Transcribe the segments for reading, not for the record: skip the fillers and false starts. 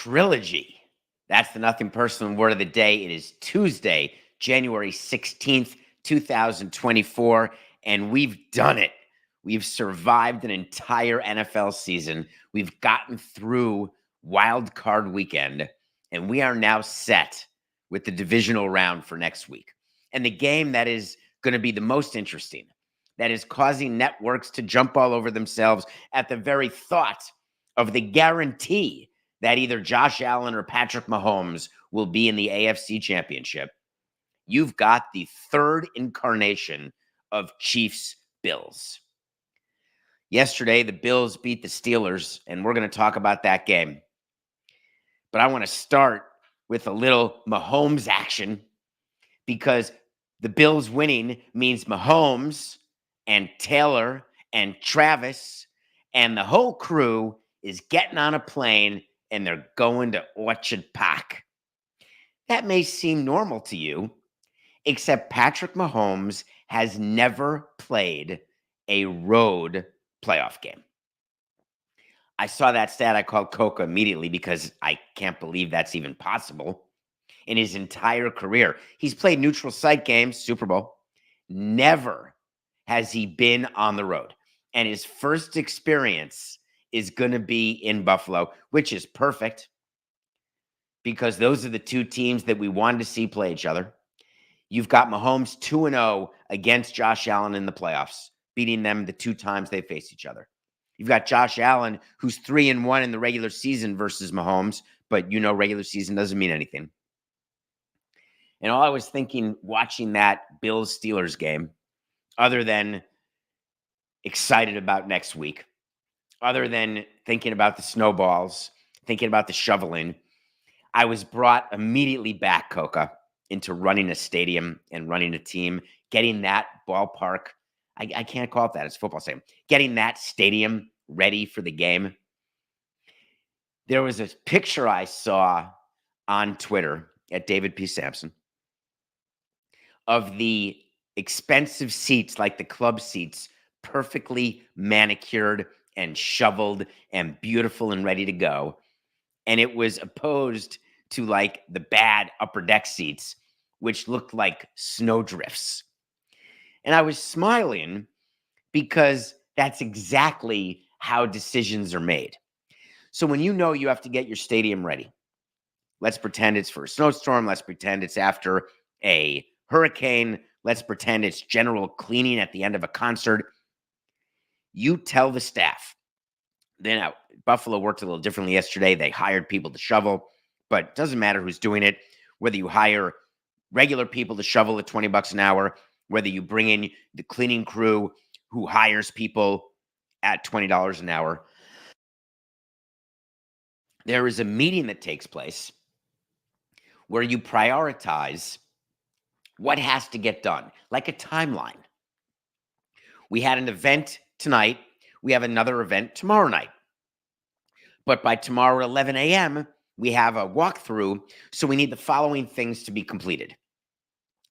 trilogy. That's the Nothing Personal word of the day. It is Tuesday, January 16th, 2024, and we've done it. We've survived an entire NFL season. We've gotten through wild card weekend, and we are now set with the divisional round for next week. And the game that is going to be the most interesting, that is causing networks to jump all over themselves at the very thought of the guarantee that either Josh Allen or Patrick Mahomes will be in the AFC Championship. You've got the third incarnation of Chiefs-Bills. Yesterday, the Bills beat the Steelers, and we're going to talk about that game. But I want to start with a little Mahomes action because the Bills winning means Mahomes and Taylor and Travis and the whole crew is getting on a plane and they're going to Orchard Park. That may seem normal to you, except Patrick Mahomes has never played a road playoff game. I saw that stat. I called Coca immediately because I can't believe that's even possible. In his entire career, he's played neutral site games, Super Bowl. Never has he been on the road. And his first experience is going to be in Buffalo, which is perfect because those are the two teams that we wanted to see play each other. You've got Mahomes 2-0 against Josh Allen in the playoffs, beating them the two times they faced each other. You've got Josh Allen, who's 3-1 in the regular season versus Mahomes, but you know regular season doesn't mean anything. And all I was thinking watching that Bills-Steelers game, other than excited about next week, other than thinking about the snowballs, thinking about the shoveling, I was brought immediately back, Coca, into running a stadium and running a team, getting that ballpark. I can't call it that. It's a football stadium. Getting that stadium ready for the game. There was a picture I saw on Twitter at David P. Samson of the expensive seats, like the club seats, perfectly manicured and shoveled and beautiful and ready to go. And it was opposed to like the bad upper deck seats, which looked like snowdrifts. And I was smiling because that's exactly how decisions are made. So when you know you have to get your stadium ready, let's pretend it's for a snowstorm. Let's pretend it's after a hurricane. Let's pretend it's general cleaning at the end of a concert. You tell the staff. Then Buffalo worked a little differently yesterday. They hired people to shovel, but it doesn't matter who's doing it, whether you hire regular people to shovel at $20 an hour, whether you bring in the cleaning crew who hires people at $20 an hour. There is a meeting that takes place where you prioritize what has to get done, like a timeline. We had an event tonight. We have another event tomorrow night. But by tomorrow, 11 a.m., we have a walkthrough, so we need the following things to be completed.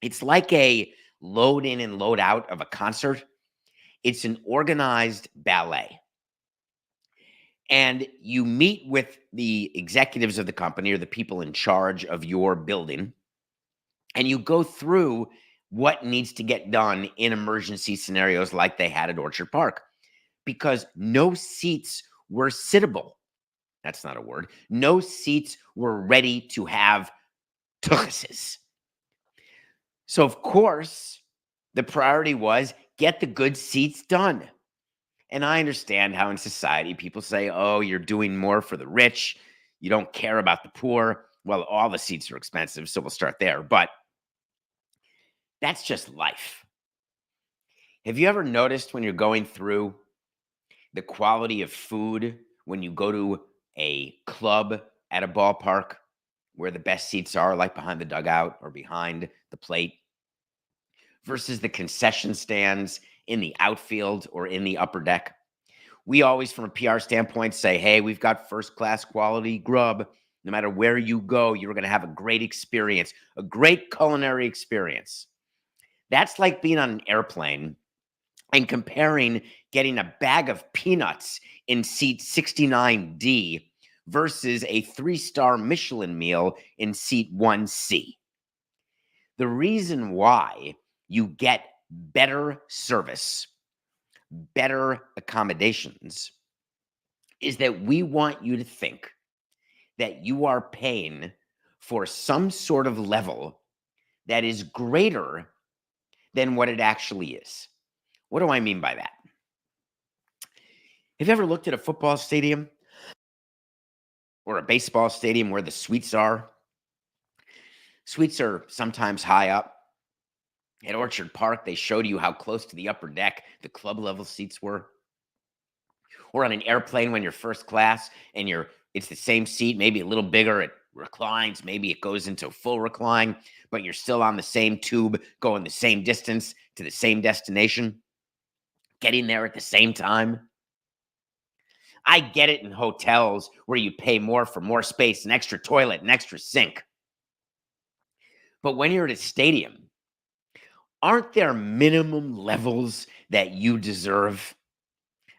It's like a load in and load out of a concert. It's an organized ballet. And you meet with the executives of the company or the people in charge of your building, and you go through what needs to get done in emergency scenarios like they had at Orchard Park, because no seats were sittable. That's not a word. No seats were ready to have tuchuses. So, of course, the priority was get the good seats done. And I understand how in society people say, oh, you're doing more for the rich. You don't care about the poor. Well, all the seats are expensive, so we'll start there. But that's just life. Have you ever noticed when you're going through the quality of food when you go to a club at a ballpark where the best seats are, like behind the dugout or behind the plate, versus the concession stands in the outfield or in the upper deck? We always, from a PR standpoint, say, hey, we've got first-class quality grub. No matter where you go, you're going to have a great experience, a great culinary experience. That's like being on an airplane and comparing getting a bag of peanuts in seat 69D versus a 3-star Michelin meal in seat 1C. The reason why you get better service, better accommodations, is that we want you to think that you are paying for some sort of level that is greater than what it actually is. What do I mean by that? Have you ever looked at a football stadium or a baseball stadium where the suites are? Suites are sometimes high up. At Orchard Park, they showed you how close to the upper deck the club level seats were. Or on an airplane when you're first class and it's the same seat, maybe a little bigger, it reclines, maybe it goes into full recline, but you're still on the same tube, going the same distance to the same destination, getting there at the same time. I get it in hotels where you pay more for more space, an extra toilet, an extra sink. But when you're at a stadium, aren't there minimum levels that you deserve?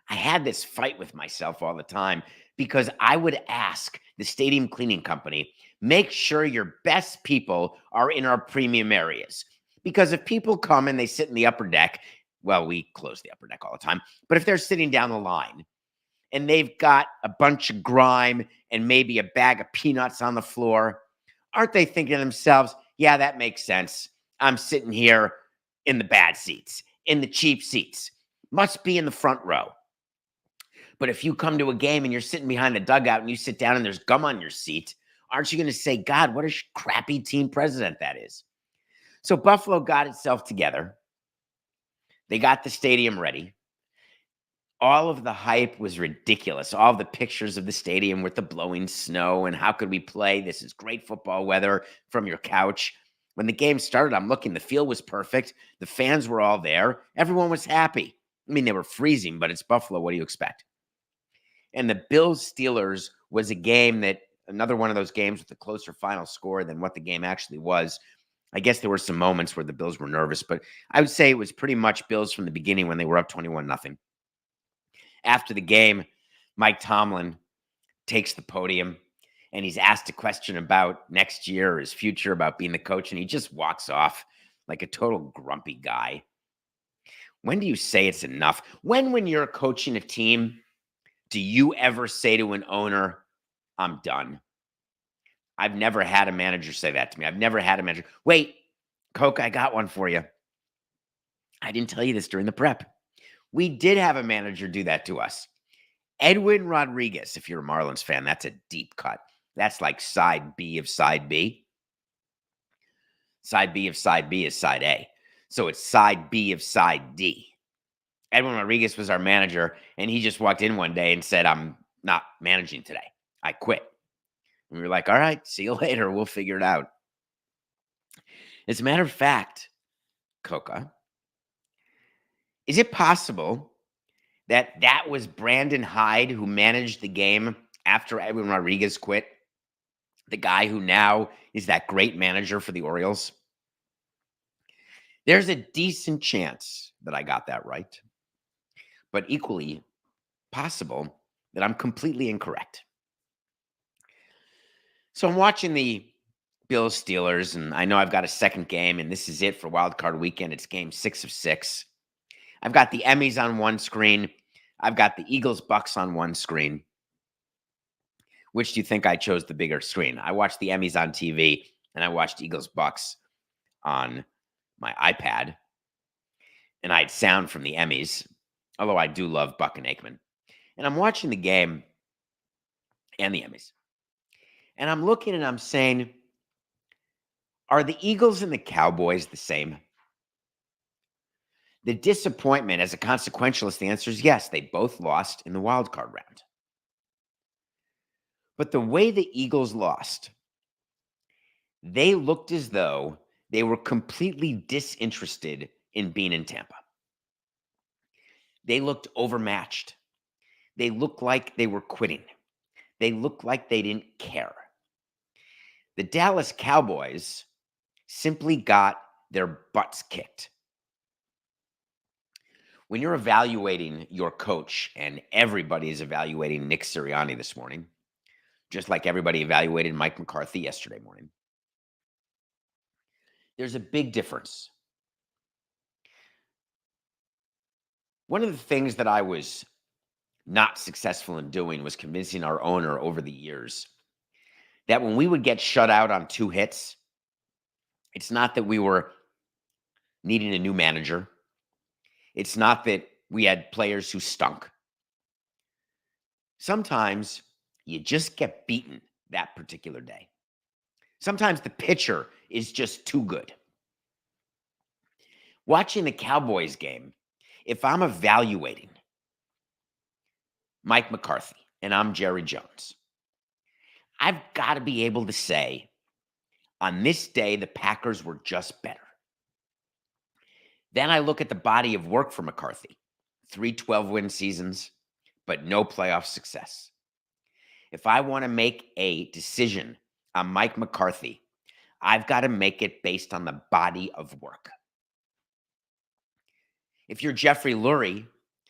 I had this fight with myself all the time because I would ask the stadium cleaning company, make sure your best people are in our premium areas. Because if people come and they sit in the upper deck, well, we close the upper deck all the time, but if they're sitting down the line and they've got a bunch of grime and maybe a bag of peanuts on the floor, aren't they thinking to themselves, yeah, that makes sense. I'm sitting here in the bad seats, in the cheap seats, must be in the front row. But if you come to a game and you're sitting behind the dugout and you sit down and there's gum on your seat, aren't you going to say, God, what a crappy team president that is? So Buffalo got itself together. They got the stadium ready. All of the hype was ridiculous. All the pictures of the stadium with the blowing snow and how could we play? This is great football weather from your couch. When the game started, I'm looking, the field was perfect. The fans were all there. Everyone was happy. I mean, they were freezing, but it's Buffalo. What do you expect? And the Bills-Steelers was a game that, another one of those games with a closer final score than what the game actually was. I guess there were some moments where the Bills were nervous, but I would say it was pretty much Bills from the beginning when they were up 21-0. After the game, Mike Tomlin takes the podium and he's asked a question about next year or his future, about being the coach, and he just walks off like a total grumpy guy. When do you say it's enough? When you're coaching a team, do you ever say to an owner, I'm done? I've never had a manager say that to me. I've never had a manager. Wait, Coke, I got one for you. I didn't tell you this during the prep. We did have a manager do that to us. Edwin Rodriguez, if you're a Marlins fan, that's a deep cut. That's like side B of side B. Side B of side B is side A. So it's side B of side D. Edwin Rodriguez was our manager, and he just walked in one day and said, I'm not managing today. I quit. And we were like, all right, see you later. We'll figure it out. As a matter of fact, Coca, is it possible that that was Brandon Hyde who managed the game after Edwin Rodriguez quit? The guy who now is that great manager for the Orioles? There's a decent chance that I got that right, but equally possible that I'm completely incorrect. So I'm watching the Bills Steelers, and I know I've got a second game, and this is it for Wild Card Weekend. It's game 6 of 6. I've got the Emmys on one screen. I've got the Eagles Bucks on one screen. Which do you think I chose the bigger screen? I watched the Emmys on TV, and I watched Eagles Bucks on my iPad. And I had sound from the Emmys, although I do love Buck and Aikman. And I'm watching the game and the Emmys. And I'm looking and I'm saying, are the Eagles and the Cowboys the same? The disappointment as a consequentialist, the answer is yes. They both lost in the wild card round. But the way the Eagles lost, they looked as though they were completely disinterested in being in Tampa. They looked overmatched. They looked like they were quitting. They looked like they didn't care. The Dallas Cowboys simply got their butts kicked. When you're evaluating your coach, and everybody is evaluating Nick Sirianni this morning, just like everybody evaluated Mike McCarthy yesterday morning. There's a big difference. One of the things that I was not successful in doing was convincing our owner over the years that when we would get shut out on 2 hits, it's not that we were needing a new manager. It's not that we had players who stunk. Sometimes you just get beaten that particular day. Sometimes the pitcher is just too good. Watching the Cowboys game, if I'm evaluating Mike McCarthy and I'm Jerry Jones, I've got to be able to say, on this day, the Packers were just better. Then I look at the body of work for McCarthy. 3 12-win seasons, but no playoff success. If I want to make a decision on Mike McCarthy, I've got to make it based on the body of work. If you're Jeffrey Lurie,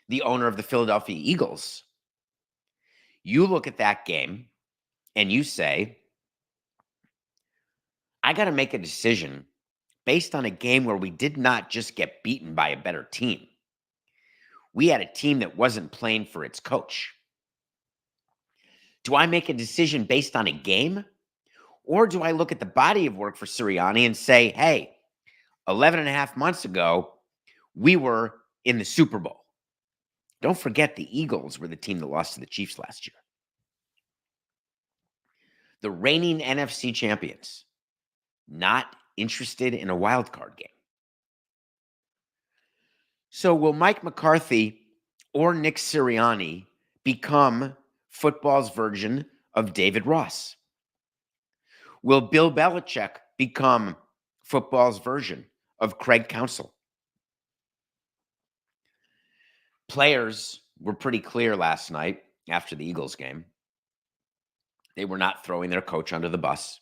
the owner of the Philadelphia Eagles, you look at that game and you say, I got to make a decision based on a game where we did not just get beaten by a better team. We had a team that wasn't playing for its coach. Do I make a decision based on a game? Or do I look at the body of work for Sirianni and say, hey, 11 and a half months ago, we were in the Super Bowl. Don't forget the Eagles were the team that lost to the Chiefs last year. The reigning NFC champions, not interested in a wild card game. So will Mike McCarthy or Nick Sirianni become football's version of David Ross? Will Bill Belichick become football's version of Craig Counsell? Players were pretty clear last night after the Eagles game. They were not throwing their coach under the bus.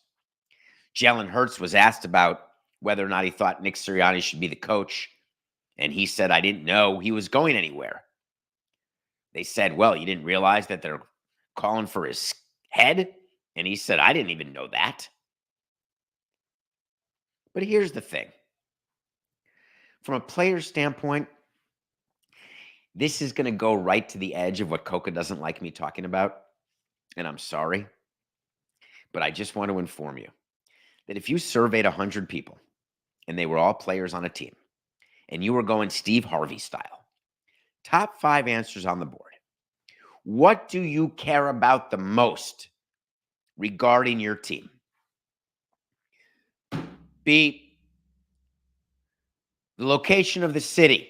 Jalen Hurts was asked about whether or not he thought Nick Sirianni should be the coach, and he said, I didn't know he was going anywhere. They said, well, you didn't realize that they're calling for his head? And he said, I didn't even know that. But here's the thing. From a player's standpoint, this is going to go right to the edge of what Coca doesn't like me talking about. And I'm sorry, but I just want to inform you that if you surveyed 100 people and they were all players on a team and you were going Steve Harvey style, top 5 answers on the board. What do you care about the most regarding your team? B, the location of the city.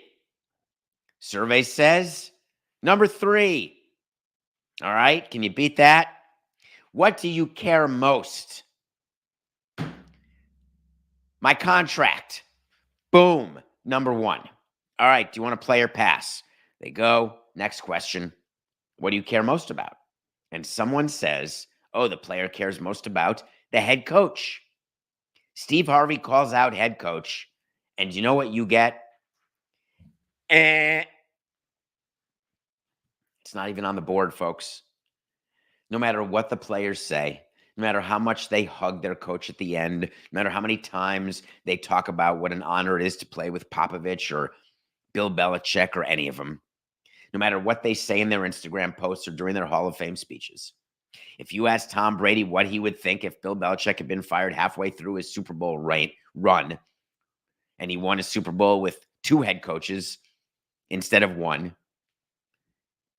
Survey says number 3. All right, can you beat that? What do you care most? My contract. Boom, number 1. All right, do you want to play or pass? They go, next question. What do you care most about? And someone says, oh, the player cares most about the head coach. Steve Harvey calls out head coach. And you know what you get? It's not even on the board, folks. No matter what the players say, no matter how much they hug their coach at the end, no matter how many times they talk about what an honor it is to play with Popovich or Bill Belichick or any of them, no matter what they say in their Instagram posts or during their Hall of Fame speeches. If you ask Tom Brady what he would think if Bill Belichick had been fired halfway through his Super Bowl run and he won a Super Bowl with 2 head coaches instead of 1,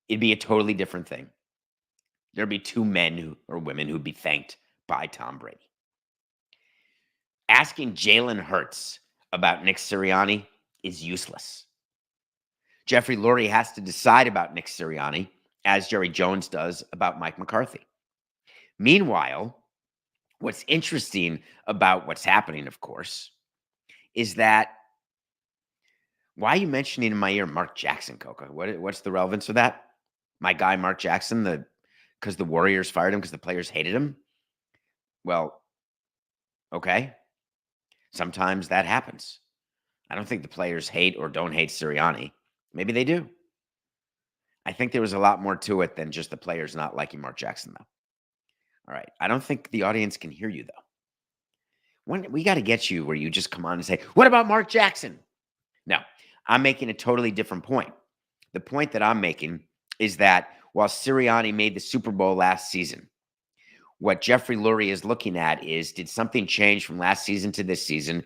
it'd be a totally different thing. There'd be 2 men or women who'd be thanked by Tom Brady. Asking Jalen Hurts about Nick Sirianni is useless. Jeffrey Lurie has to decide about Nick Sirianni, as Jerry Jones does about Mike McCarthy. Meanwhile, what's interesting about what's happening, of course, is that why are you mentioning in my ear Mark Jackson, Coca? What's the relevance of that? My guy, Mark Jackson, because the Warriors fired him because the players hated him? Well, okay. Sometimes that happens. I don't think the players hate or don't hate Sirianni. Maybe they do. I think there was a lot more to it than just the players not liking Mark Jackson, though. All right. I don't think the audience can hear you, though. We got to get you where you just come on and say, what about Mark Jackson? No, I'm making a totally different point. The point that I'm making is that while Sirianni made the Super Bowl last season, what Jeffrey Lurie is looking at is, did something change from last season to this season?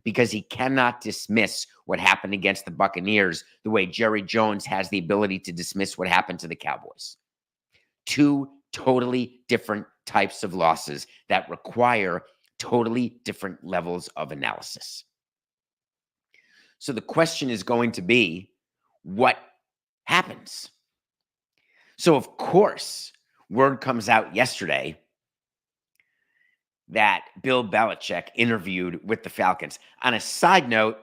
Because he cannot dismiss what happened against the Buccaneers the way Jerry Jones has the ability to dismiss what happened to the Cowboys. Two totally different types of losses that require totally different levels of analysis. So the question is going to be, what happens? So, of course, word comes out yesterday that Bill Belichick interviewed with the Falcons. On a side note,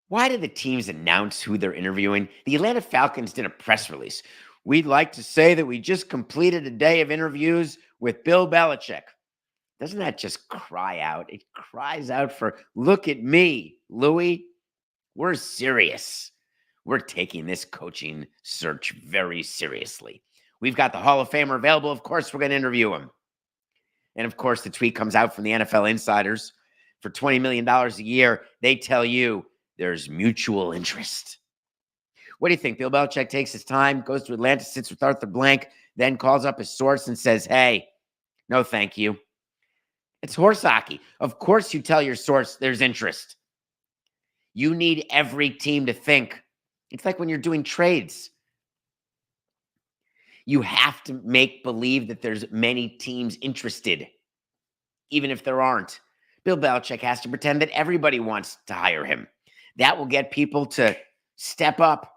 why do the teams announce who they're interviewing? The Atlanta Falcons did a press release. We'd like to say that we just completed a day of interviews with Bill Belichick. Doesn't that just cry out? It cries out for, look at me, Louie. We're serious. We're taking this coaching search very seriously. We've got the Hall of Famer available. Of course, we're going to interview him. And of course, the tweet comes out from the NFL insiders. For $20 million a year, they tell you there's mutual interest. What do you think? Bill Belichick takes his time, goes to Atlanta, sits with Arthur Blank, then calls up his source and says, hey, no, thank you. It's horse hockey. Of course you tell your source there's interest. You need every team to think. It's like when you're doing trades. You have to make believe that there's many teams interested, even if there aren't. Bill Belichick has to pretend that everybody wants to hire him. That will get people to step up,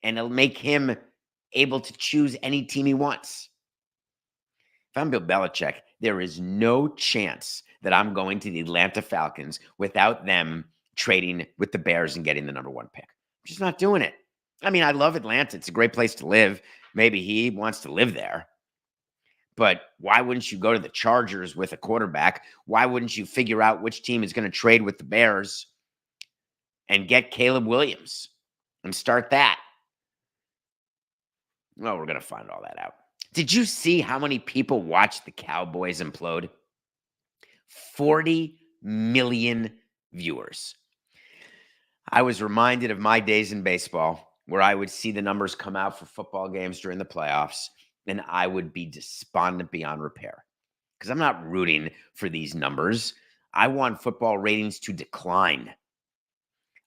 and it'll make him able to choose any team he wants. If I'm Bill Belichick, there is no chance that I'm going to the Atlanta Falcons without them trading with the Bears and getting the number 1 pick. I'm just not doing it. I mean, I love Atlanta. It's a great place to live. Maybe he wants to live there. But why wouldn't you go to the Chargers with a quarterback? Why wouldn't you figure out which team is going to trade with the Bears and get Caleb Williams and start that? Well, we're going to find all that out. Did you see how many people watched the Cowboys implode? 40 million viewers. I was reminded of my days in baseball where I would see the numbers come out for football games during the playoffs, and I would be despondent beyond repair because I'm not rooting for these numbers. I want football ratings to decline.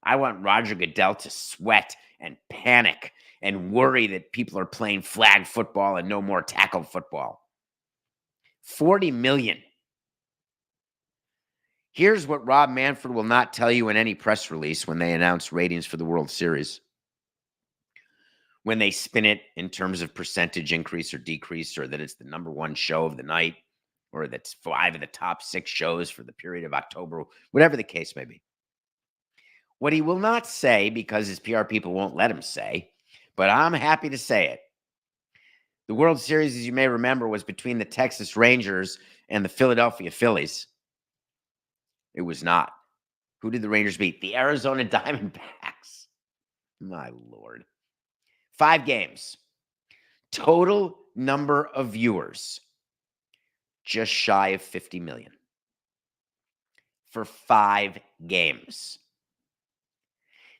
I want Roger Goodell to sweat and panic and worry that people are playing flag football and no more tackle football. 40 million. Here's what Rob Manfred will not tell you in any press release when they announce ratings for the World Series. When they spin it in terms of percentage increase or decrease, or that it's the number 1 show of the night, or that's 5 of the top 6 shows for the period of October, whatever the case may be. What he will not say, because his PR people won't let him say, but I'm happy to say it. The World Series, as you may remember, was between the Texas Rangers and the Philadelphia Phillies. It was not. Who did the Rangers beat? The Arizona Diamondbacks. My Lord. 5 games. Total number of viewers, just shy of 50 million. For 5 games.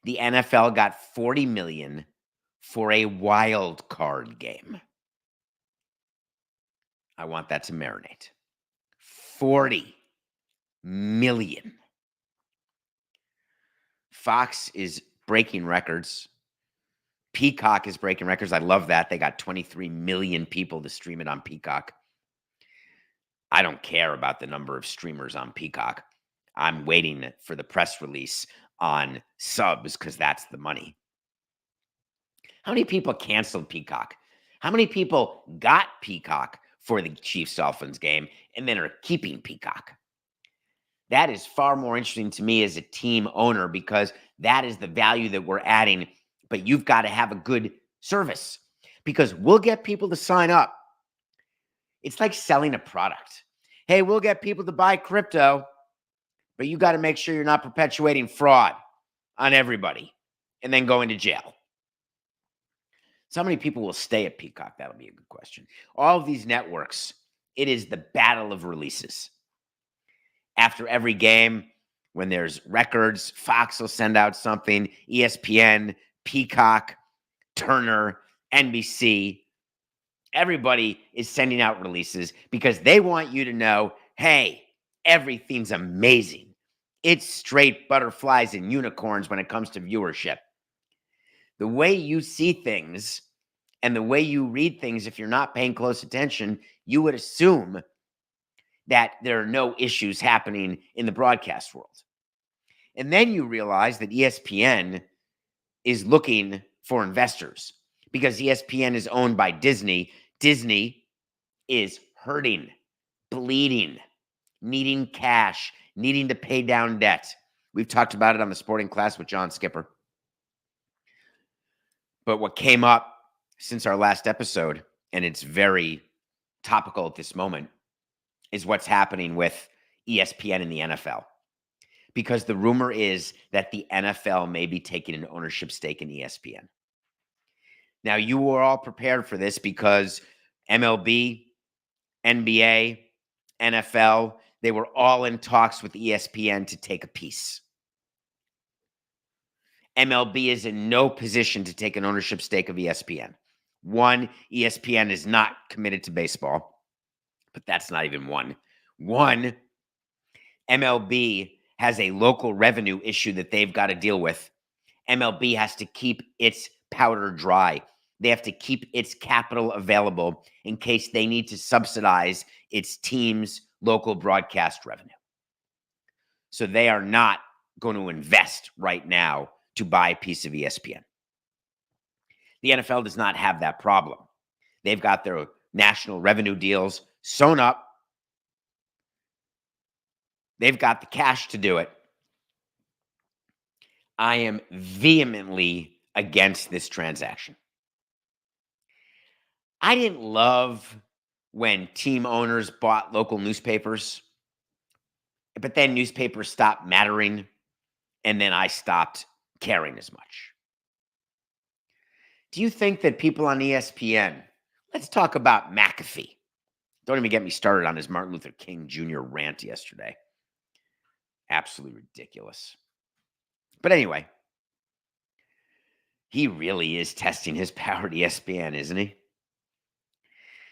The NFL got 40 million for a wild card game. I want that to marinate. 40 million. Fox is breaking records. Peacock is breaking records. I love that. They got 23 million people to stream it on Peacock. I don't care about the number of streamers on Peacock. I'm waiting for the press release on subs because that's the money. How many people canceled Peacock? How many people got Peacock for the Chiefs-Dolphins game and then are keeping Peacock? That is far more interesting to me as a team owner because that is the value that we're adding. But you've got to have a good service because we'll get people to sign up. It's like selling a product. Hey, we'll get people to buy crypto, but you got to make sure you're not perpetuating fraud on everybody and then going to jail. So how many people will stay at Peacock? That'll be a good question. All of these networks, it is the battle of releases. After every game, when there's records, Fox will send out something, ESPN, Peacock, Turner, NBC. Everybody is sending out releases because they want you to know, hey, everything's amazing. It's straight butterflies and unicorns when it comes to viewership. The way you see things and the way you read things, if you're not paying close attention, you would assume that there are no issues happening in the broadcast world. And then you realize that ESPN is looking for investors because ESPN is owned by Disney. Disney is hurting, bleeding, needing cash, needing to pay down debt. We've talked about it on the Sporting Class with John Skipper. But what came up since our last episode, and it's very topical at this moment, is what's happening with ESPN and the NFL. Because the rumor is that the NFL may be taking an ownership stake in ESPN. Now, you were all prepared for this because MLB, NBA, NFL, they were all in talks with ESPN to take a piece. MLB is in no position to take an ownership stake of ESPN. One, ESPN is not committed to baseball, but that's not even one. One, MLB has a local revenue issue that they've got to deal with. MLB has to keep its powder dry. They have to keep its capital available in case they need to subsidize its team's local broadcast revenue. So they are not going to invest right now to buy a piece of ESPN. The NFL does not have that problem. They've got their national revenue deals sewn up. They've got the cash to do it. I am vehemently against this transaction. I didn't love when team owners bought local newspapers, but then newspapers stopped mattering, and then I stopped caring as much. Do you think that people on ESPN, let's talk about McAfee. Don't even get me started on his Martin Luther King Jr. rant yesterday. Absolutely ridiculous. But anyway, he really is testing his power at ESPN, isn't he?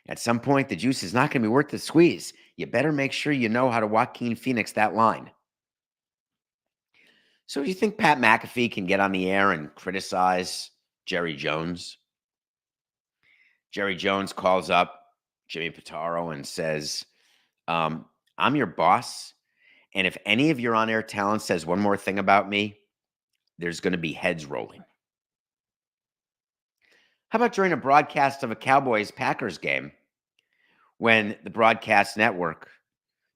At some point, the juice is not going to be worth the squeeze. You better make sure you know how to Joaquin Phoenix that line. So do you think Pat McAfee can get on the air and criticize Jerry Jones? Jerry Jones calls up Jimmy Pitaro and says, I'm your boss, and if any of your on-air talent says one more thing about me, there's going to be heads rolling. How about during a broadcast of a Cowboys-Packers game when the broadcast network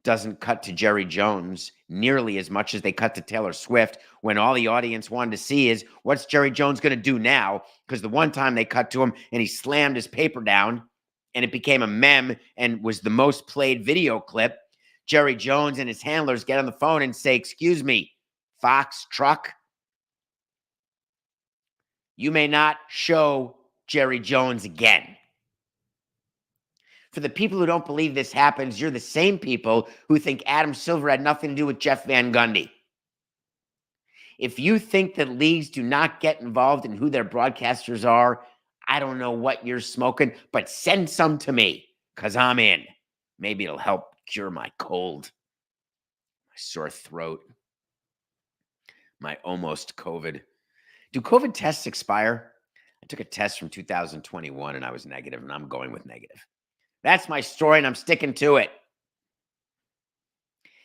doesn't cut to Jerry Jones nearly as much as they cut to Taylor Swift, when all the audience wanted to see is what's Jerry Jones going to do now? Because the one time they cut to him and he slammed his paper down and it became a meme and was the most played video clip, Jerry Jones and his handlers get on the phone and say, excuse me, Fox truck, you may not show Jerry Jones again. For the people who don't believe this happens, you're the same people who think Adam Silver had nothing to do with Jeff Van Gundy. If you think that leagues do not get involved in who their broadcasters are, I don't know what you're smoking, but send some to me because I'm in. Maybe it'll help cure my cold, my sore throat, my almost COVID. Do COVID tests expire? I took a test from 2021 and I was negative, and I'm going with negative. That's my story, and I'm sticking to it.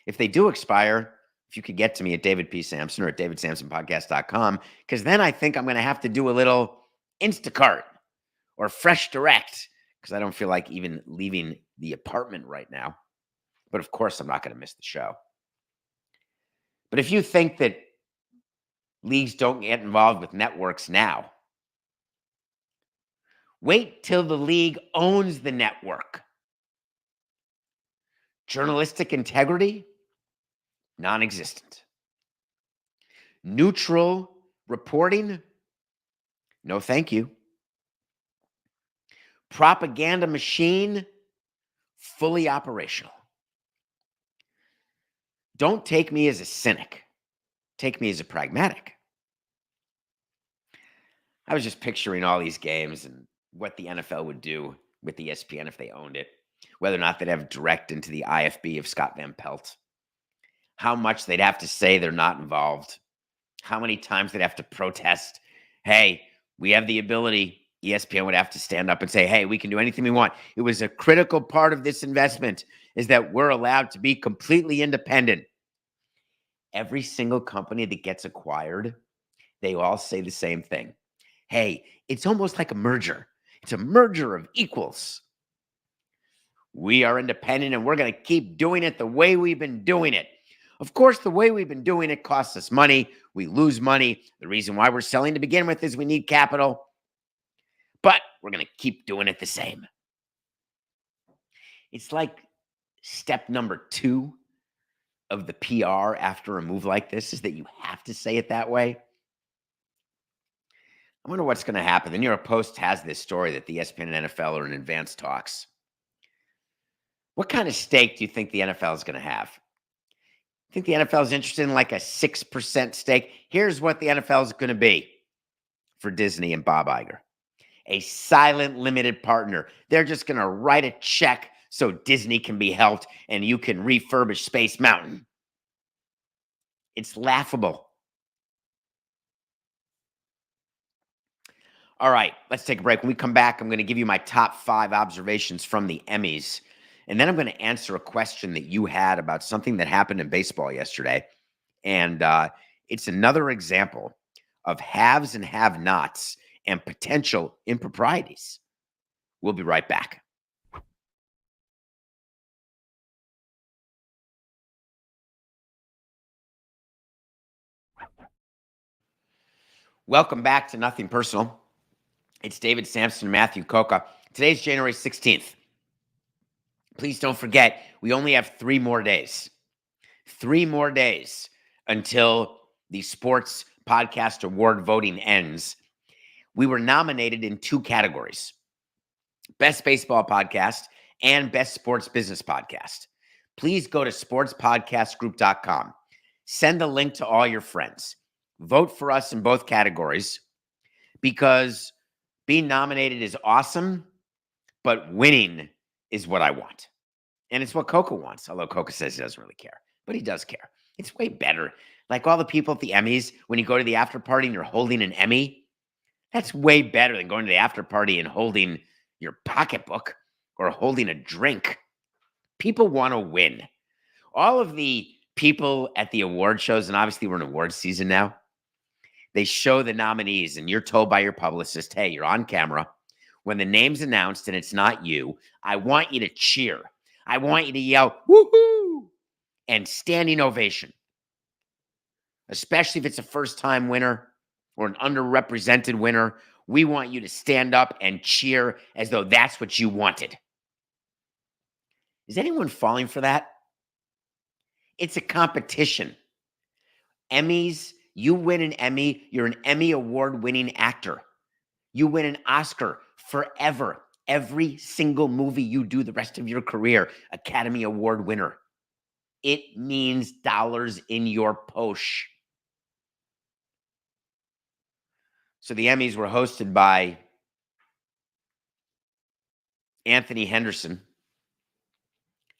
If they do expire, if you could get to me at David P. Samson or at davidsamsonpodcast.com, because then I think I'm going to have to do a little Instacart or Fresh Direct, because I don't feel like even leaving the apartment right now. But of course, I'm not going to miss the show. But if you think that leagues don't get involved with networks now, wait till the league owns the network. Journalistic integrity? Non-existent. Neutral reporting? No, thank you. Propaganda machine, fully operational. Don't take me as a cynic. Take me as a pragmatic. I was just picturing all these games and what the NFL would do with the ESPN if they owned it, whether or not they'd have direct into the IFB of Scott Van Pelt, how much they'd have to say they're not involved, how many times they'd have to protest. Hey, we have the ability. ESPN would have to stand up and say, hey, we can do anything we want. It was a critical part of this investment is that we're allowed to be completely independent. Every single company that gets acquired, they all say the same thing. Hey, it's almost like a merger. It's a merger of equals. We are independent and we're going to keep doing it the way we've been doing it. Of course, the way we've been doing it costs us money. We lose money. The reason why we're selling to begin with is we need capital. But we're going to keep doing it the same. It's like step number 2 of the PR after a move like this is that you have to say it that way. I wonder what's going to happen. The New York Post has this story that the ESPN and NFL are in advanced talks. What kind of stake do you think the NFL is going to have? I think the NFL is interested in like a 6% stake. Here's what the NFL is going to be for Disney and Bob Iger. A silent limited partner. They're just going to write a check so Disney can be helped and you can refurbish Space Mountain. It's laughable. All right, let's take a break. When we come back, I'm going to give you my top 5 observations from the Emmys. And then I'm going to answer a question that you had about something that happened in baseball yesterday. And it's another example of haves and have-nots and potential improprieties. We'll be right back. Welcome back to Nothing Personal. It's David Samson and Matthew Coca. Today's January 16th. Please don't forget, we only have 3 more days. 3 more days until the Sports Podcast Award voting ends. We were nominated in 2 categories: Best Baseball Podcast and Best Sports Business Podcast. Please go to sportspodcastgroup.com. Send a link to all your friends. Vote for us in both categories because being nominated is awesome, but winning is what I want. And it's what Coca wants, although Coca says he doesn't really care, but he does care. It's way better. Like all the people at the Emmys, when you go to the after party and you're holding an Emmy, that's way better than going to the after party and holding your pocketbook or holding a drink. People want to win. All of the people at the award shows, and obviously we're in award season now, they show the nominees and you're told by your publicist, hey, you're on camera. When the name's announced and it's not you, I want you to cheer. I want you to yell, woohoo, and standing ovation. Especially if it's a first-time winner or an underrepresented winner. We want you to stand up and cheer as though that's what you wanted. Is anyone falling for that? It's a competition. Emmys, you win an Emmy, you're an Emmy award-winning actor. You win an Oscar forever. Every single movie you do the rest of your career, Academy Award winner. It means dollars in your posh. So the Emmys were hosted by Anthony Henderson.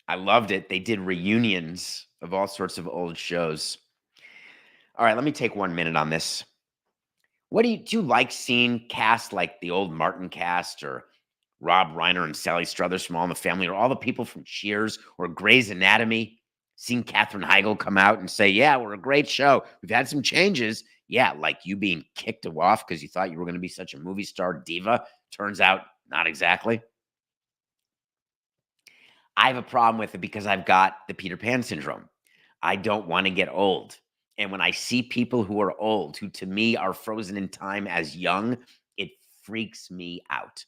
I loved it. They did reunions of all sorts of old shows. All right, let me take 1 minute on this. Do you like seeing cast like the old Martin cast or Rob Reiner and Sally Struthers from All in the Family or all the people from Cheers or Grey's Anatomy? Seen Katherine Heigl come out and say, yeah, we're a great show. We've had some changes. Yeah, like you being kicked off because you thought you were going to be such a movie star diva. Turns out, not exactly. I have a problem with it because I've got the Peter Pan syndrome. I don't want to get old. And when I see people who are old, who to me are frozen in time as young, it freaks me out.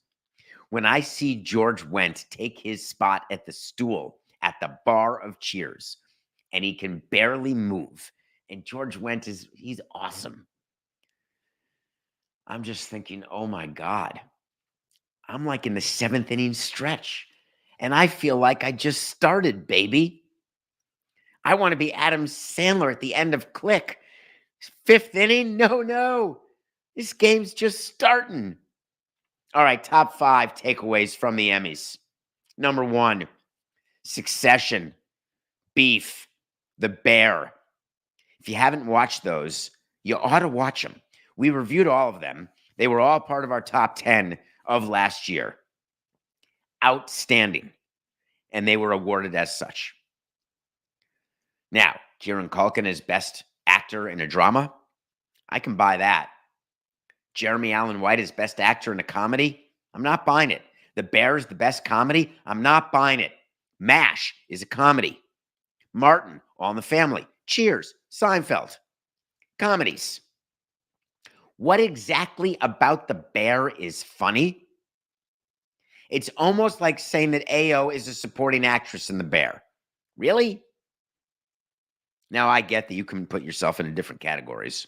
When I see George Wendt take his spot at the stool at the bar of Cheers, and he can barely move, and George Wendt he's awesome. I'm just thinking, oh my God, I'm like in the 7th inning stretch, and I feel like I just started, baby. I want to be Adam Sandler at the end of Click. 5th inning? No. This game's just starting. All right, top 5 takeaways from the Emmys. Number 1, Succession, Beef, The Bear. If you haven't watched those, you ought to watch them. We reviewed all of them. They were all part of our top 10 of last year. Outstanding. And they were awarded as such. Now, Kieran Culkin is best actor in a drama. I can buy that. Jeremy Allen White is best actor in a comedy. I'm not buying it. The Bear is the best comedy. I'm not buying it. MASH is a comedy. Martin, All in the Family. Cheers, Seinfeld. Comedies. What exactly about The Bear is funny? It's almost like saying that AO is a supporting actress in The Bear. Really? Now, I get that you can put yourself into different categories,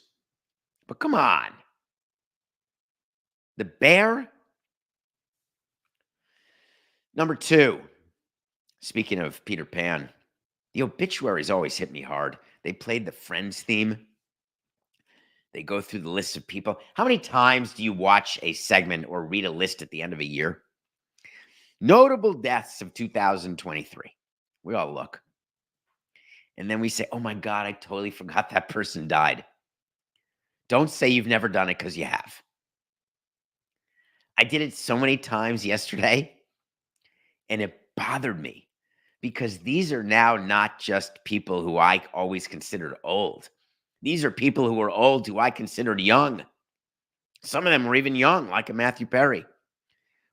but come on. The Bear? Number 2, speaking of Peter Pan, the obituaries always hit me hard. They played the Friends theme. They go through the list of people. How many times do you watch a segment or read a list at the end of a year? Notable deaths of 2023. We all look. And then we say, oh my God, I totally forgot that person died. Don't say you've never done it, because you have. I did it so many times yesterday, and it bothered me because these are now not just people who I always considered old. These are people who are old who I considered young. Some of them were even young, like a Matthew Perry.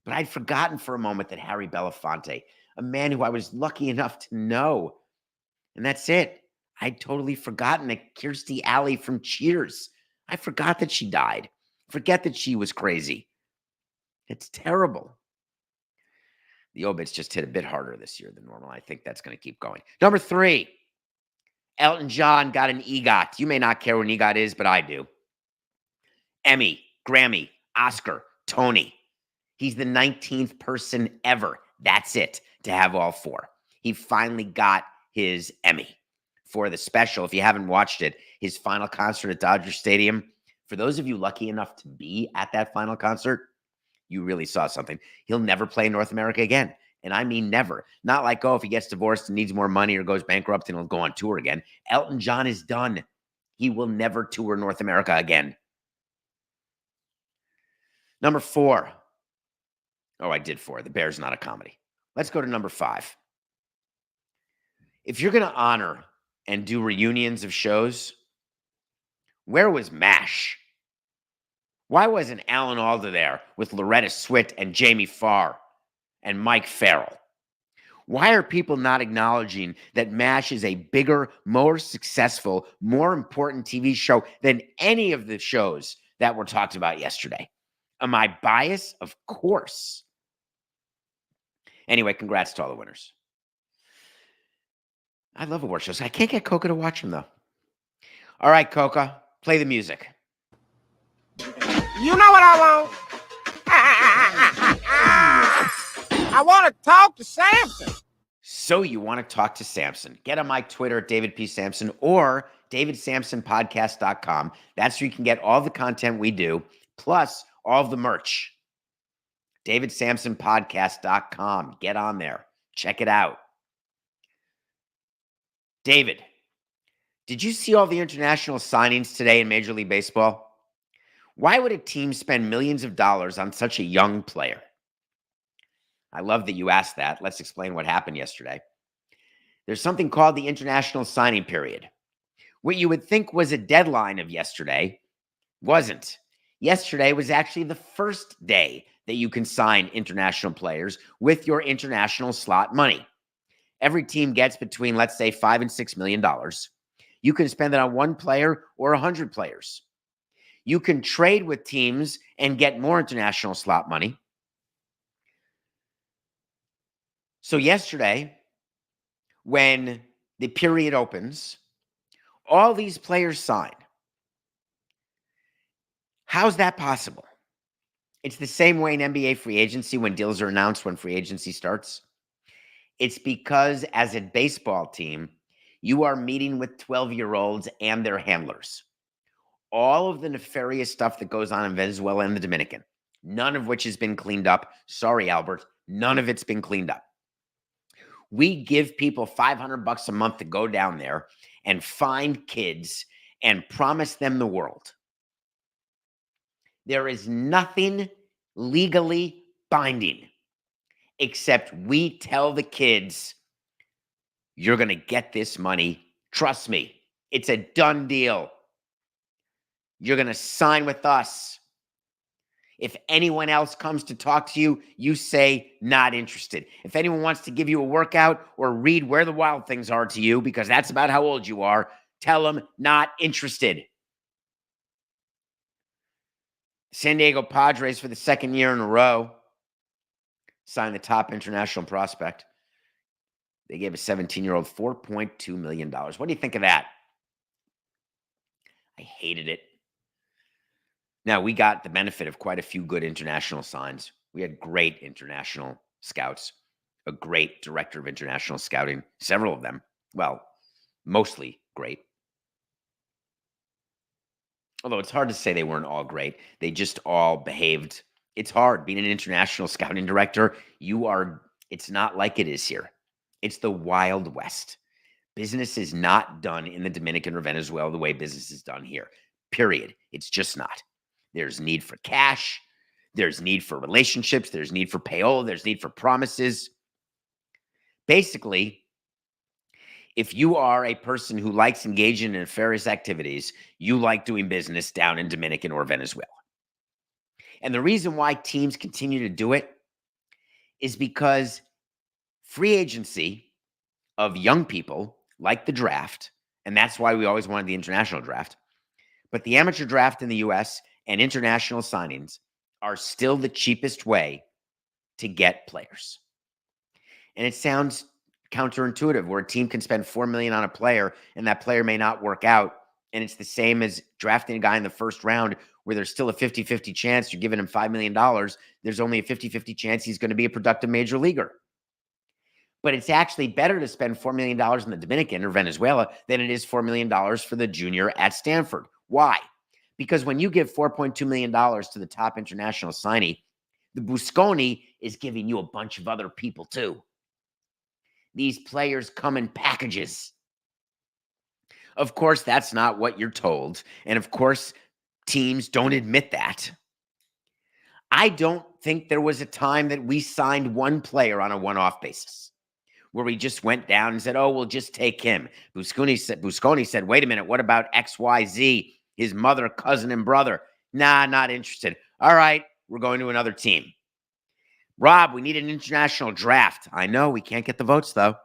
But I'd forgotten for a moment that Harry Belafonte, a man who I was lucky enough to know, and that's it. I'd totally forgotten that Kirstie Alley from Cheers. I forgot that she died. Forget that she was crazy. It's terrible. The obits just hit a bit harder this year than normal. I think that's going to keep going. Number 3, Elton John got an EGOT. You may not care what an EGOT is, but I do. Emmy, Grammy, Oscar, Tony. He's the 19th person ever. That's it, to have all 4. He finally got his Emmy for the special. If you haven't watched it, his final concert at Dodger Stadium. For those of you lucky enough to be at that final concert, you really saw something. He'll never play in North America again. And I mean never. Not like, oh, if he gets divorced and needs more money or goes bankrupt and he'll go on tour again. Elton John is done. He will never tour North America again. Number 4. Oh, I did 4. The Bear's not a comedy. Let's go to number 5. If you're going to honor and do reunions of shows, where was MASH? Why wasn't Alan Alda there with Loretta Swit and Jamie Farr and Mike Farrell? Why are people not acknowledging that MASH is a bigger, more successful, more important TV show than any of the shows that were talked about yesterday? Am I biased? Of course. Anyway, congrats to all the winners. I love award shows. I can't get Coca to watch them, though. All right, Coca, play the music. You know what I want? I want to talk to Samson. So you want to talk to Samson. Get on my Twitter at David P. Samson or davidsamsonpodcast.com. That's where you can get all the content we do, plus all of the merch. davidsamsonpodcast.com. Get on there. Check it out. David, did you see all the international signings today in Major League Baseball? Why would a team spend millions of dollars on such a young player? I love that you asked that. Let's explain what happened yesterday. There's something called the international signing period. What you would think was a deadline of yesterday wasn't. Yesterday was actually the first day that you can sign international players with your international slot money. Every team gets between, let's say, $5 and $6 million. You can spend it on one player or 100 players. You can trade with teams and get more international slot money. So yesterday, when the period opens, all these players sign. How's that possible? It's the same way in NBA free agency when deals are announced, when free agency starts. It's because as a baseball team, you are meeting with 12-year-olds and their handlers. All of the nefarious stuff that goes on in Venezuela and the Dominican, none of which has been cleaned up. Sorry, Albert, none of it's been cleaned up. We give people $500 a month to go down there and find kids and promise them the world. There is nothing legally binding except we tell the kids, you're going to get this money. Trust me, it's a done deal. You're going to sign with us. If anyone else comes to talk to you, you say, not interested. If anyone wants to give you a workout or read Where the Wild Things Are to you, because that's about how old you are, tell them, not interested. San Diego Padres, for the second year in a row, signed the top international prospect. They gave a 17-year-old $4.2 million. What do you think of that? I hated it. Now, we got the benefit of quite a few good international signs. We had great international scouts, a great director of international scouting, several of them. Well, mostly great. Although it's hard to say they weren't all great. They just all behaved. It's hard being an international scouting director. It's not like it is here. It's the Wild West. Business is not done in the Dominican or Venezuela the way business is done here. Period. It's just not. There's need for cash. There's need for relationships. There's need for payola. There's need for promises. Basically, if you are a person who likes engaging in nefarious activities, you like doing business down in Dominican or Venezuela. And the reason why teams continue to do it is because free agency of young people like the draft, and that's why we always wanted the international draft, but the amateur draft in the U.S. and international signings are still the cheapest way to get players. And it sounds counterintuitive, where a team can spend $4 million on a player and that player may not work out. And it's the same as drafting a guy in the first round where there's still a 50-50 chance you're giving him $5 million. There's only a 50-50 chance he's going to be a productive major leaguer. But it's actually better to spend $4 million in the Dominican or Venezuela than it is $4 million for the junior at Stanford. Why? Because when you give $4.2 million to the top international signee, the Busconi is giving you a bunch of other people too. These players come in packages. Of course, that's not what you're told. And of course, teams don't admit that. I don't think there was a time that we signed one player on a one-off basis where we just went down and said, oh, we'll just take him. Busconi said, wait a minute, what about XYZ, his mother, cousin, and brother? Nah, not interested. All right, we're going to another team. Rob, we need an international draft. I know, we can't get the votes, though,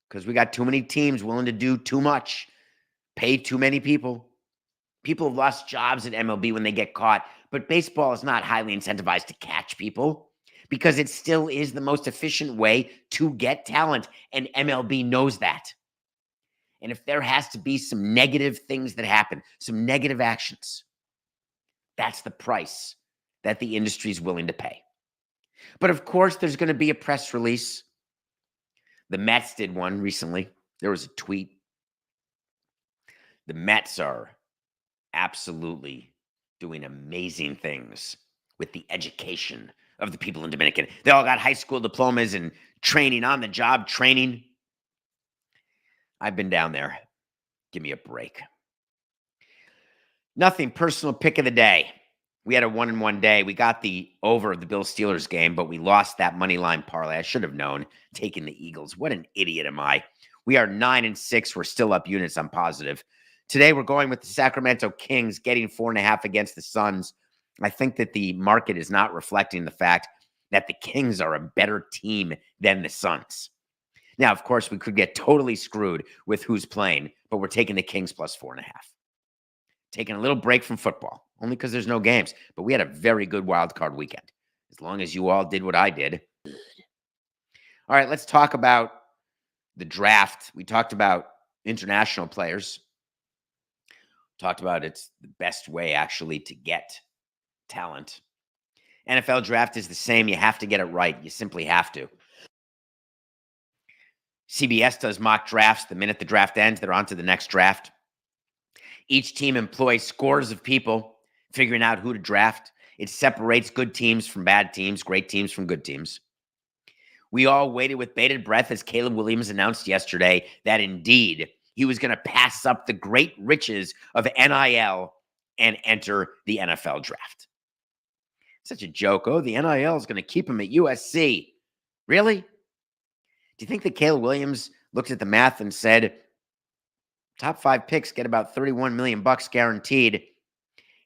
because we got too many teams willing to do too much, pay too many people. People have lost jobs at MLB when they get caught, but baseball is not highly incentivized to catch people because it still is the most efficient way to get talent, and MLB knows that. And if there has to be some negative things that happen, some negative actions, that's the price that the industry is willing to pay. But of course, there's going to be a press release. The Mets did one recently. There was a tweet. The Mets are absolutely doing amazing things with the education of the people in Dominican. They all got high school diplomas and training, on-the-job training. I've been down there. Give me a break. Nothing personal pick of the day. We had a 1-1 day. We got the over of the Bills-Steelers game, but we lost that money line parlay. I should have known, taking the Eagles. What an idiot am I? We are 9-6. We're still up units. I'm positive. Today, we're going with the Sacramento Kings, getting 4.5 against the Suns. I think that the market is not reflecting the fact that the Kings are a better team than the Suns. Now, of course, we could get totally screwed with who's playing, but we're taking the Kings plus 4.5. Taking a little break from football, only because there's no games. But we had a very good wild card weekend. As long as you all did what I did. All right, let's talk about the draft. We talked about international players. Talked about it's the best way, actually, to get talent. NFL draft is the same. You have to get it right. You simply have to. CBS does mock drafts. The minute the draft ends, they're on to the next draft. Each team employs scores of people figuring out who to draft. It separates good teams from bad teams, great teams from good teams. We all waited with bated breath as Caleb Williams announced yesterday that indeed he was going to pass up the great riches of NIL and enter the NFL draft. Such a joke. Oh, the NIL is going to keep him at USC. Really? Do you think that Caleb Williams looked at the math and said, top 5 picks get about $31 million guaranteed?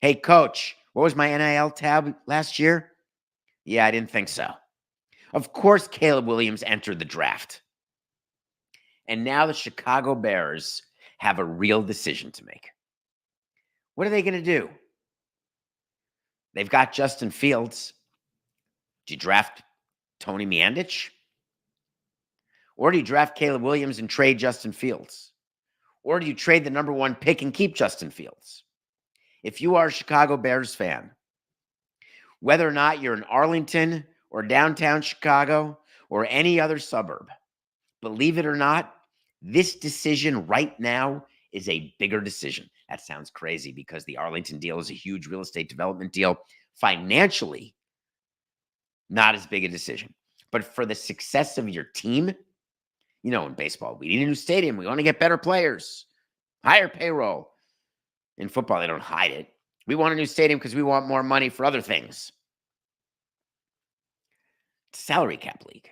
Hey, coach, what was my NIL tab last year? Yeah, I didn't think so. Of course, Caleb Williams entered the draft. And now the Chicago Bears have a real decision to make. What are they going to do? They've got Justin Fields. Do you draft Tony Miandich? Or do you draft Caleb Williams and trade Justin Fields? Or do you trade the number 1 pick and keep Justin Fields? If you are a Chicago Bears fan, whether or not you're in Arlington or downtown Chicago or any other suburb, believe it or not, this decision right now is a bigger decision. That sounds crazy because the Arlington deal is a huge real estate development deal. Financially, not as big a decision. But for the success of your team, you know, in baseball, we need a new stadium. We want to get better players, higher payroll. In football, they don't hide it. We want a new stadium because we want more money for other things. It's a salary cap league.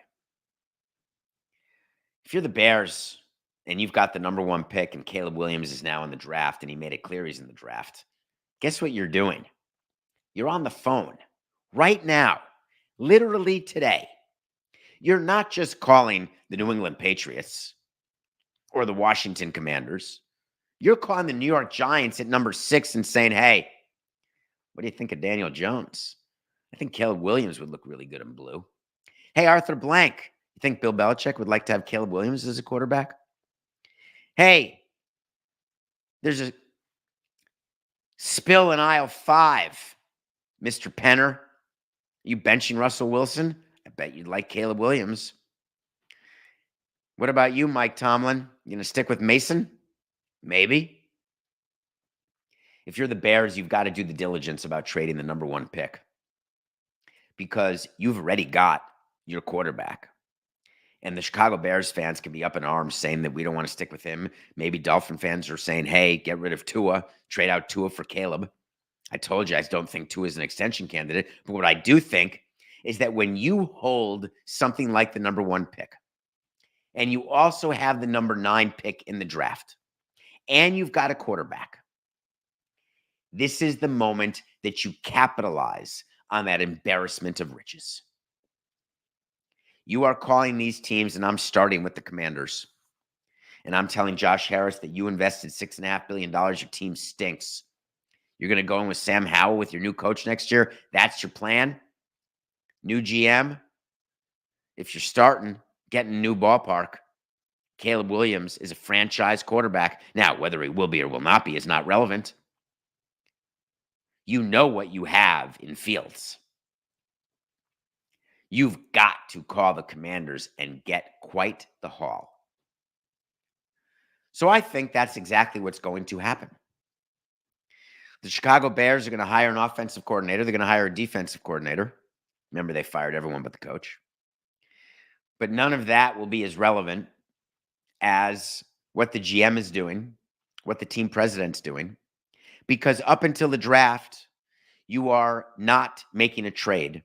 If you're the Bears and you've got the number 1 pick and Caleb Williams is now in the draft and he made it clear he's in the draft, guess what you're doing? You're on the phone right now, literally today. You're not just calling the New England Patriots or the Washington Commanders. You're calling the New York Giants at number 6 and saying, hey, what do you think of Daniel Jones? I think Caleb Williams would look really good in blue. Hey, Arthur Blank, you think Bill Belichick would like to have Caleb Williams as a quarterback? Hey, there's a spill in aisle 5. Mr. Penner, are you benching Russell Wilson? I bet you'd like Caleb Williams. What about you, Mike Tomlin? You going to stick with Mason? Maybe. If you're the Bears, you've got to do the diligence about trading the number 1 pick because you've already got your quarterback. And the Chicago Bears fans can be up in arms saying that we don't want to stick with him. Maybe Dolphin fans are saying, hey, get rid of Tua, trade out Tua for Caleb. I told you I don't think Tua is an extension candidate. But what I do think is that when you hold something like the number 1 pick, and you also have the number 9 pick in the draft, and you've got a quarterback, this is the moment that you capitalize on that embarrassment of riches. You are calling these teams, and I'm starting with the Commanders, and I'm telling Josh Harris that you invested $6.5 billion. Your team stinks. You're going to go in with Sam Howell with your new coach next year. That's your plan? New GM? If you're starting, getting a new ballpark, Caleb Williams is a franchise quarterback. Now, whether he will be or will not be is not relevant. You know what you have in Fields. You've got to call the Commanders and get quite the haul. So I think that's exactly what's going to happen. The Chicago Bears are going to hire an offensive coordinator. They're going to hire a defensive coordinator. Remember, they fired everyone but the coach. But none of that will be as relevant as what the GM is doing, what the team president's doing. Because up until the draft, you are not making a trade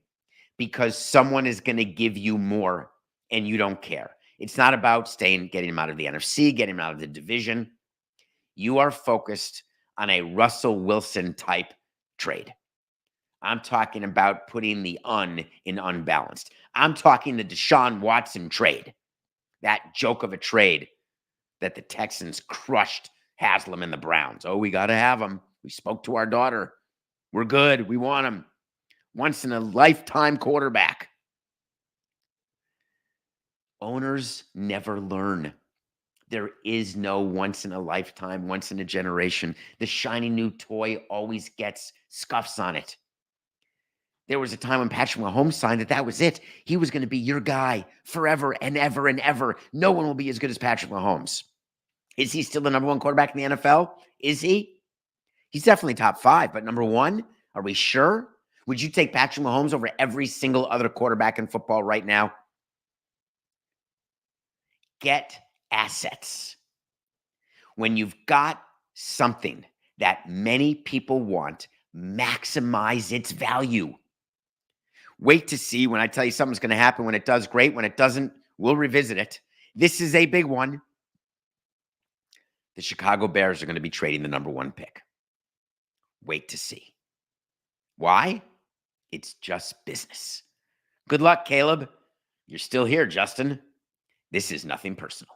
because someone is going to give you more and you don't care. It's not about getting him out of the NFC, getting him out of the division. You are focused on a Russell Wilson type trade. I'm talking about putting the in unbalanced. I'm talking the Deshaun Watson trade, that joke of a trade that the Texans crushed Haslam and the Browns. Oh, we got to have him. We spoke to our daughter. We're good. We want him. Once in a lifetime quarterback. Owners never learn. There is no once in a lifetime, once in a generation. The shiny new toy always gets scuffs on it. There was a time when Patrick Mahomes signed that was it. He was going to be your guy forever and ever and ever. No one will be as good as Patrick Mahomes. Is he still the number one quarterback in the NFL? Is he? He's definitely top 5, but number 1, are we sure? Would you take Patrick Mahomes over every single other quarterback in football right now? Get assets. When you've got something that many people want, maximize its value. Wait to see when I tell you something's going to happen. When it does, great. When it doesn't, we'll revisit it. This is a big one. The Chicago Bears are going to be trading the number 1 pick. Wait to see. Why? It's just business. Good luck, Caleb. You're still here, Justin. This is nothing personal.